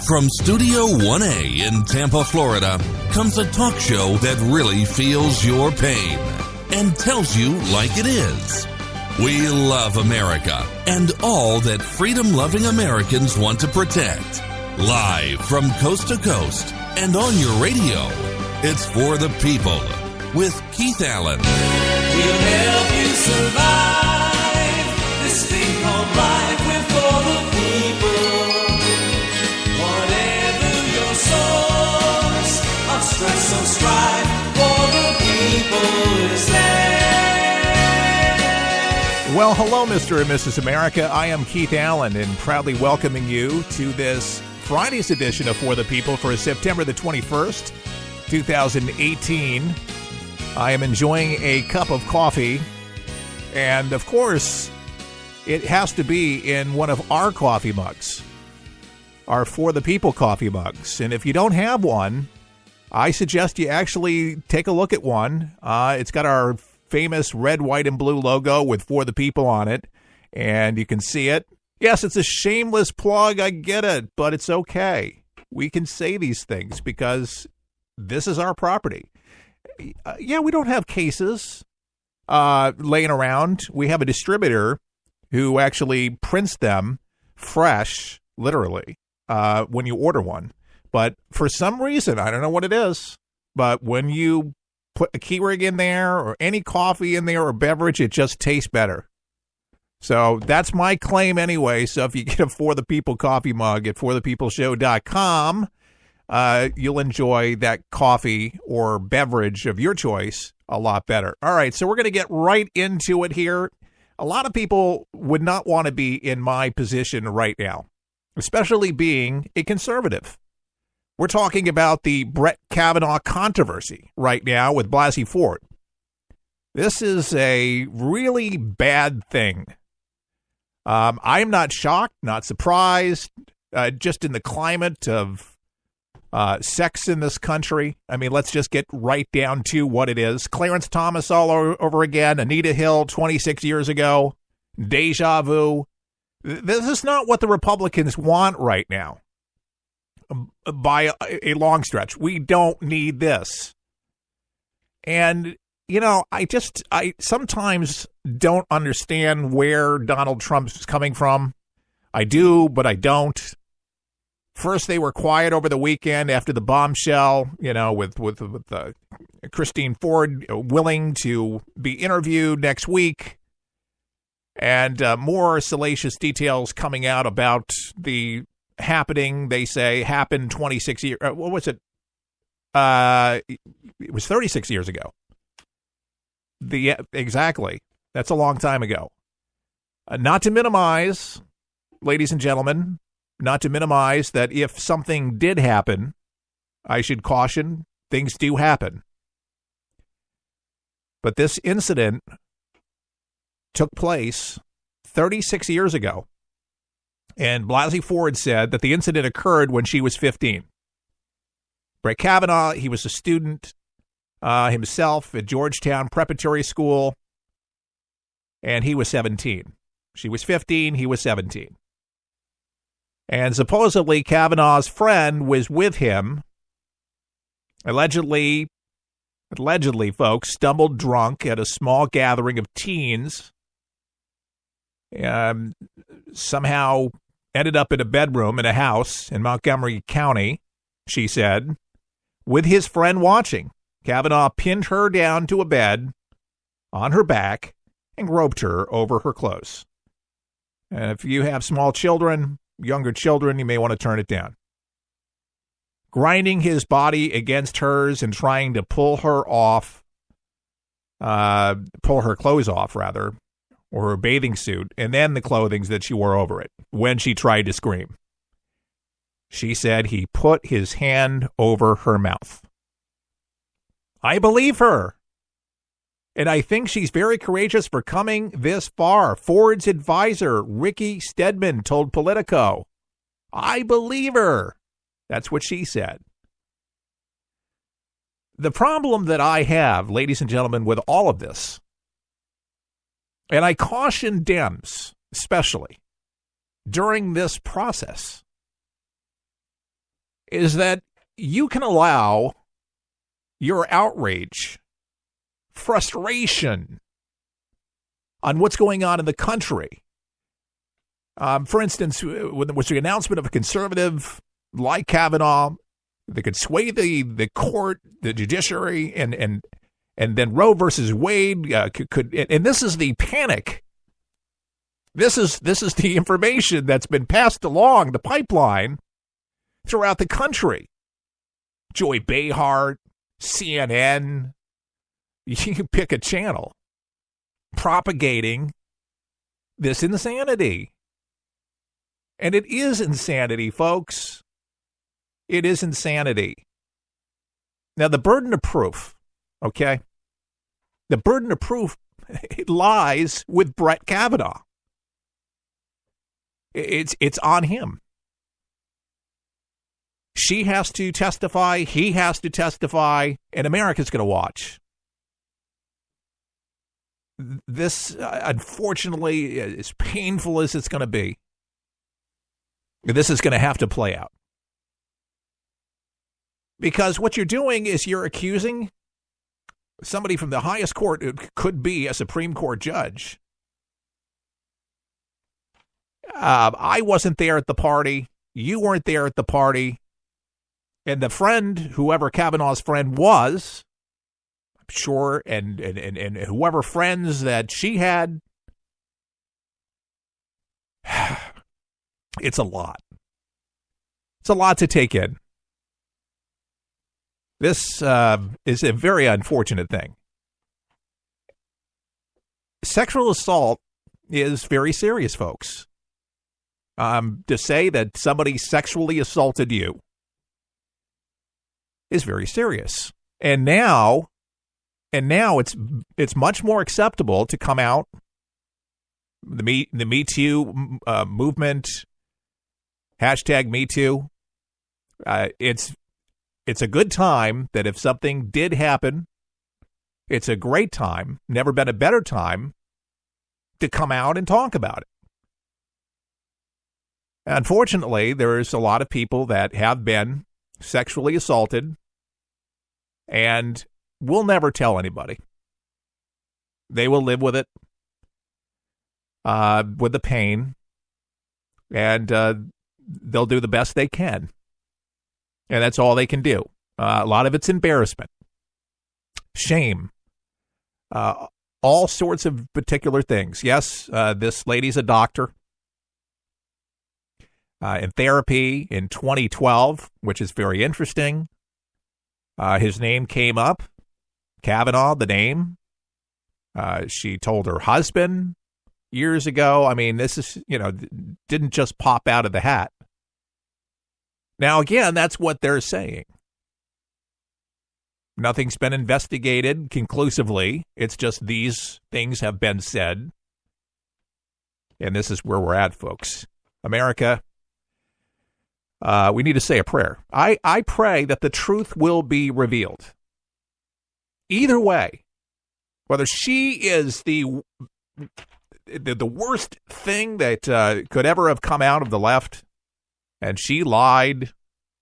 From Studio 1A in Tampa, Florida, comes a talk show that really feels your pain and tells you like it is. We love America and all that freedom-loving Americans want to protect. Live from coast to coast and on your radio, it's For the People with Keith Allen. We'll help you survive this thing called life. We're for the people. Whatever your source of stress or strife, for the people is there. Well, hello, Mr. and Mrs. America. I am Keith Allen and proudly welcoming you to this Friday's edition of For the People for September the 21st, 2018. I am enjoying a cup of coffee, and of course, it has to be in one of our coffee mugs, our For the People coffee mugs. And if you don't have one, I suggest you actually take a look at one. It's got our famous red, white, and blue logo with For the People on it, and you can see it. Yes, it's a shameless plug, I get it, but it's okay. We can say these things because this is our property. Yeah, we don't have cases laying around. We have a distributor who actually prints them fresh, literally, when you order one. But for some reason, I don't know what it is, but when you put a Keurig in there or any coffee in there or beverage, it just tastes better. So that's my claim anyway. So if you get a For the People coffee mug at forthepeopleshow.com, you'll enjoy that coffee or beverage of your choice a lot better. All right, so we're going to get right into it here. A lot of people would not want to be in my position right now, especially being a conservative. We're talking about the Brett Kavanaugh controversy right now with Blasey Ford. This is a really bad thing. I'm not shocked, not surprised, just in the climate of sex in this country. I mean, let's just get right down to what it is. Clarence Thomas all over again, Anita Hill 26 years ago, deja vu. This is not what the Republicans want right now by a long stretch. We don't need this. And you know, I sometimes don't understand where Donald Trump's coming from. I do, but I don't. First, they were quiet over the weekend after the bombshell, you know, with Christine Ford willing to be interviewed next week. And more salacious details coming out about the happening, they say, happened 26 years. What was it? It was 36 years ago. Exactly. That's a long time ago. Not to minimize, ladies and gentlemen, not to minimize that if something did happen, I should caution, things do happen. But this incident took place 36 years ago. And Blasey Ford said that the incident occurred when she was 15. Brett Kavanaugh, he was a student himself at Georgetown Preparatory School, and he was 17. She was 15, he was 17. And supposedly Kavanaugh's friend was with him, allegedly, folks, stumbled drunk at a small gathering of teens, somehow ended up in a bedroom in a house in Montgomery County, she said, with his friend watching. Kavanaugh pinned her down to a bed on her back and groped her over her clothes. And if you have small children, younger children, you may want to turn it down. Grinding his body against hers and trying to pull her clothes off, rather, or her bathing suit, and then the clothing that she wore over it when she tried to scream. She said he put his hand over her mouth. I believe her. And I think she's very courageous for coming this far. Ford's advisor, Ricky Stedman, told Politico, I believe her. That's what she said. The problem that I have, ladies and gentlemen, with all of this, and I caution Dems, especially, during this process, is that you can allow your outrage, frustration on what's going on in the country. For instance, when there was the announcement of a conservative like Kavanaugh that could sway the court, the judiciary, and then Roe versus Wade could, and this is the panic. This is the information that's been passed along the pipeline throughout the country. Joy Behar, CNN, you can pick a channel propagating this insanity. And it is insanity, folks. It is insanity. Now, the burden of proof, okay? The burden of proof lies with Brett Kavanaugh. It's on him. She has to testify, he has to testify, and America's going to watch. This, unfortunately, as painful as it's going to be, this is going to have to play out. Because what you're doing is you're accusing somebody from the highest court, who could be a Supreme Court judge. I wasn't there at the party. You weren't there at the party. And the friend, whoever Kavanaugh's friend was, I'm sure, and whoever friends that she had, it's a lot. It's a lot to take in. This is a very unfortunate thing. Sexual assault is very serious, folks. To say that somebody sexually assaulted you is very serious. And now it's much more acceptable to come out. The Me Too movement, #MeToo. It's a good time that if something did happen, it's a great time, never been a better time, to come out and talk about it. Unfortunately, there's a lot of people that have been sexually assaulted and will never tell anybody. They will live with it, with the pain, and they'll do the best they can. And that's all they can do. A lot of it's embarrassment, shame, all sorts of particular things. Yes, this lady's a doctor in therapy in 2012, which is very interesting. His name came up, Kavanaugh, the name. She told her husband years ago. I mean, this is, didn't just pop out of the hat. Now, again, that's what they're saying. Nothing's been investigated conclusively. It's just these things have been said. And this is where we're at, folks. America, we need to say a prayer. I pray that the truth will be revealed. Either way, whether she is the worst thing that could ever have come out of the left, and she lied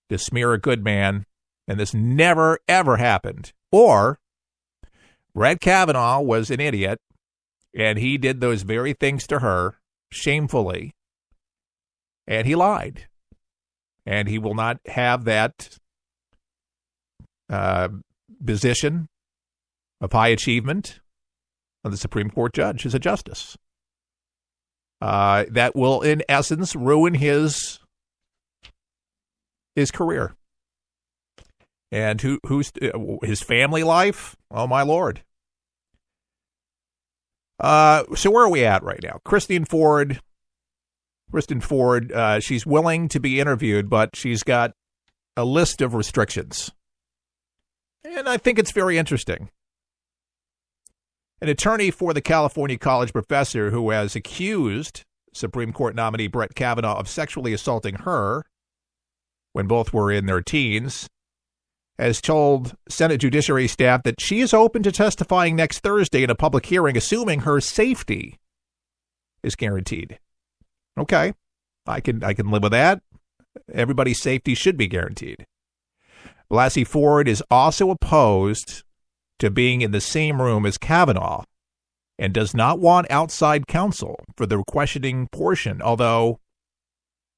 to smear a good man, and this never, ever happened. Or Brett Kavanaugh was an idiot, and he did those very things to her shamefully, and he lied. And he will not have that position of high achievement of the Supreme Court judge as a justice. That will, in essence, ruin his career. And who's his family life? Oh, my Lord. So where are we at right now? Kristen Ford, she's willing to be interviewed, but she's got a list of restrictions. And I think it's very interesting. An attorney for the California college professor who has accused Supreme Court nominee Brett Kavanaugh of sexually assaulting her when both were in their teens, has told Senate Judiciary staff that she is open to testifying next Thursday in a public hearing, assuming her safety is guaranteed. Okay, I can live with that. Everybody's safety should be guaranteed. Blasey Ford is also opposed to being in the same room as Kavanaugh and does not want outside counsel for the questioning portion, although,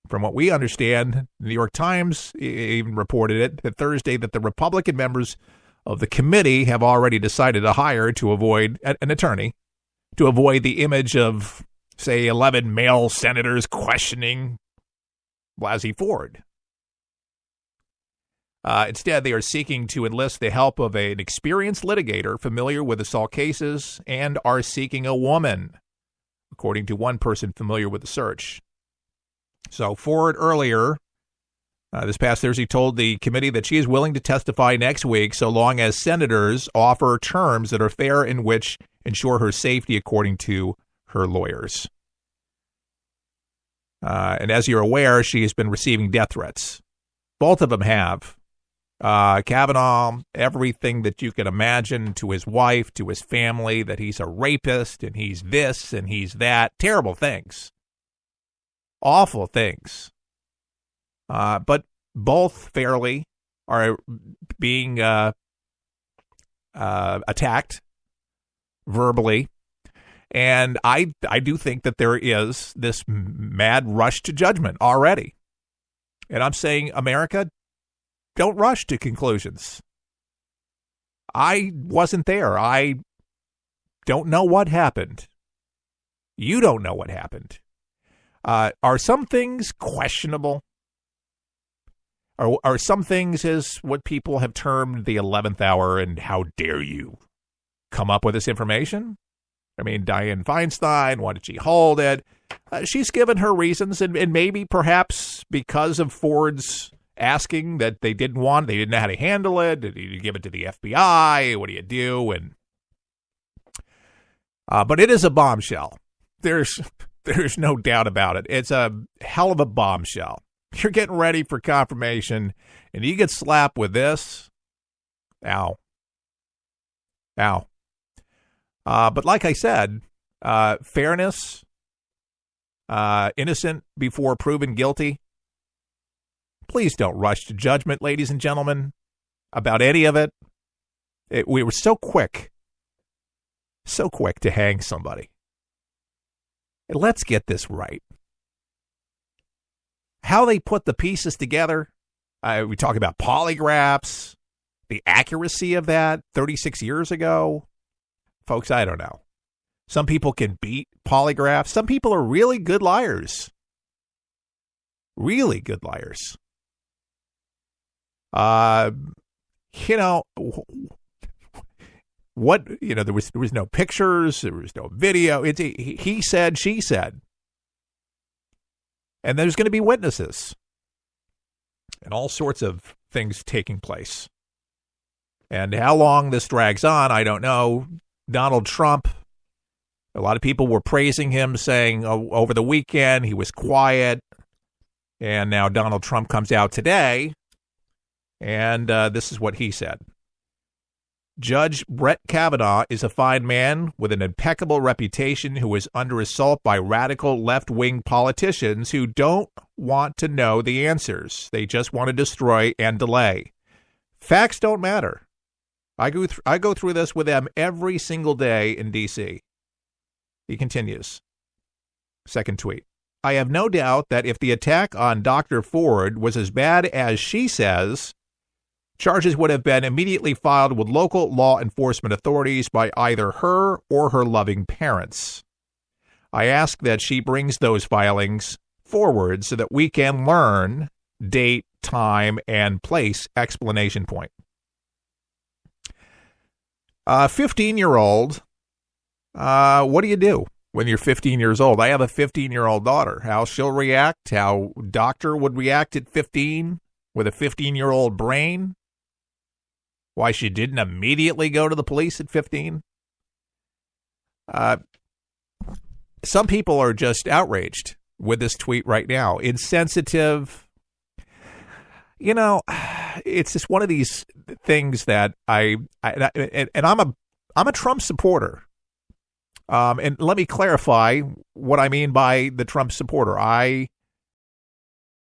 from what we understand, the New York Times even reported it that Thursday that the Republican members of the committee have already decided to hire to avoid an attorney to avoid the image of, say, 11 male senators questioning Blasey Ford. Instead, they are seeking to enlist the help of an experienced litigator familiar with assault cases and are seeking a woman, according to one person familiar with the search. So Ford earlier, this past Thursday, told the committee that she is willing to testify next week so long as senators offer terms that are fair and which ensure her safety, according to her lawyers. And as you're aware, she has been receiving death threats. Both of them have. Kavanaugh, everything that you can imagine to his wife, to his family, that he's a rapist and he's this and he's that. Terrible things. Awful things. But both fairly are being attacked verbally. And I do think that there is this mad rush to judgment already. And I'm saying, America, don't rush to conclusions. I wasn't there. I don't know what happened. You don't know what happened. Are some things questionable? Are some things as what people have termed the 11th hour and how dare you come up with this information? I mean, Dianne Feinstein, why did she hold it? She's given her reasons, and maybe perhaps because of Ford's asking that they didn't know how to handle it. Did you give it to the FBI? What do you do? And but it is a bombshell. There's no doubt about it. It's a hell of a bombshell. You're getting ready for confirmation, and you get slapped with this. Ow. Ow. But like I said, fairness, innocent before proven guilty. Please don't rush to judgment, ladies and gentlemen, about any of it. We were so quick to hang somebody. Let's get this right. How they put the pieces together, we talk about polygraphs, the accuracy of that 36 years ago. Folks, I don't know. Some people can beat polygraphs. Some people are really good liars. Really good liars. There was no pictures, there was no video. It's he said, she said. And there's going to be witnesses and all sorts of things taking place. And how long this drags on, I don't know. Donald Trump, a lot of people were praising him, saying over the weekend he was quiet. And now Donald Trump comes out today, and this is what he said. Judge Brett Kavanaugh is a fine man with an impeccable reputation who is under assault by radical left-wing politicians who don't want to know the answers. They just want to destroy and delay. Facts don't matter. I go through this with them every single day in D.C. He continues. Second tweet. I have no doubt that if the attack on Dr. Ford was as bad as she says, charges would have been immediately filed with local law enforcement authorities by either her or her loving parents. I ask that she brings those filings forward so that we can learn date, time, and place, explanation point. 15-year-old, what do you do when you're 15 years old? I have a 15-year-old daughter. How she'll react, how doctor would react at 15 with a 15-year-old brain. Why she didn't immediately go to the police at 15. Some people are just outraged with this tweet right now. Insensitive. You know, it's just one of these things that I'm a Trump supporter. And let me clarify what I mean by the Trump supporter. I